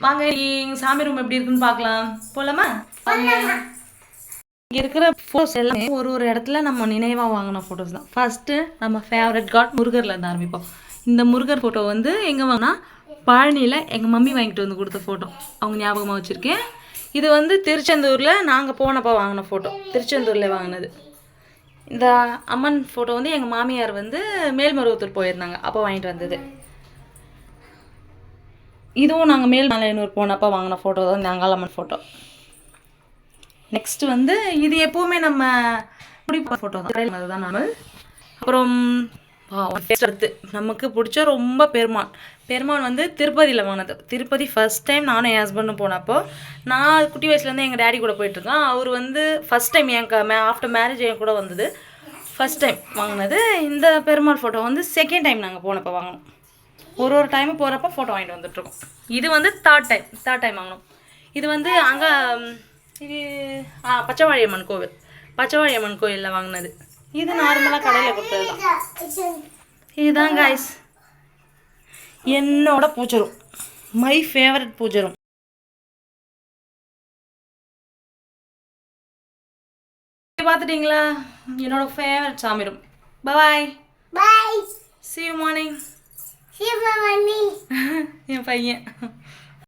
வாங்க எங்கள் சாமி ரூம் எப்படி இருக்குன்னு பார்க்கலாம். போகலாமா? இங்கே இருக்கிற ஃபோட்டோஸ் எல்லாமே ஒரு இடத்துல நம்ம நினைவாக வாங்கின ஃபோட்டோஸ் தான். ஃபஸ்ட்டு நம்ம ஃபேவரட் காட் முருகரில் இருந்து ஆரம்பிப்போம். இந்த முருகர் ஃபோட்டோ வந்து எங்கே வாங்கினா பழனியில் எங்கள் மம்மி வாங்கிட்டு வந்து கொடுத்த ஃபோட்டோ. அவங்க ஞாபகமாக வச்சுருக்கேன். இது வந்து திருச்செந்தூரில் நாங்கள் போனப்போ வாங்கின ஃபோட்டோ. திருச்செந்தூரில் வாங்கினது. இந்த அம்மன் ஃபோட்டோ வந்து எங்கள் மாமியார் வந்து மேல்மருவத்தூர் போயிருந்தாங்க, அப்போ வாங்கிட்டு வந்தது. இதுவும் நாங்கள் மேல்மலையனூர் போனப்போ வாங்கின ஃபோட்டோ தான், இந்த அங்காளம்மன் ஃபோட்டோ. நெக்ஸ்ட்டு வந்து இது எப்போவுமே நம்ம பிடிப்ப ஃபோட்டோ தான், அதுதான் நம்ம. அப்புறம் அடுத்து நமக்கு பிடிச்ச ரொம்ப பெருமான் வந்து திருப்பதியில் வாங்கினது. திருப்பதி ஃபஸ்ட் டைம் நானும் என் ஹஸ்பண்டும் போனப்போ, நான் குட்டி வயசுலேருந்து எங்கள் டேடி கூட போயிட்டுருக்கேன். அவர் வந்து ஃபஸ்ட் டைம் ஆஃப்டர் மேரேஜ் என் கூட வந்தது. ஃபஸ்ட் டைம் வாங்கினது இந்த பெருமாள் ஃபோட்டோ வந்து செகண்ட் டைம் நாங்கள் போனப்போ வாங்கினோம். ஒரு டைமு போகிறப்ப ஃபோட்டோ வாங்கிட்டு வந்துட்டுருக்கோம். இது வந்து தேர்ட் டைம் வாங்கினோம். இது வந்து அங்கே இது பச்சைவாழியம்மன் கோவிலில் வாங்கினது. இது நார்மலாக கடையில் கொடுத்தது தான். இதுதான் காய்ஸ் என்னோட பூஜை ரூம், மை ஃபேவரட் பூஜை ரூம். பார்த்துட்டிங்களா? என்னோட ஃபேவரட் சாமி room. Bye. See you morning. என் பையன்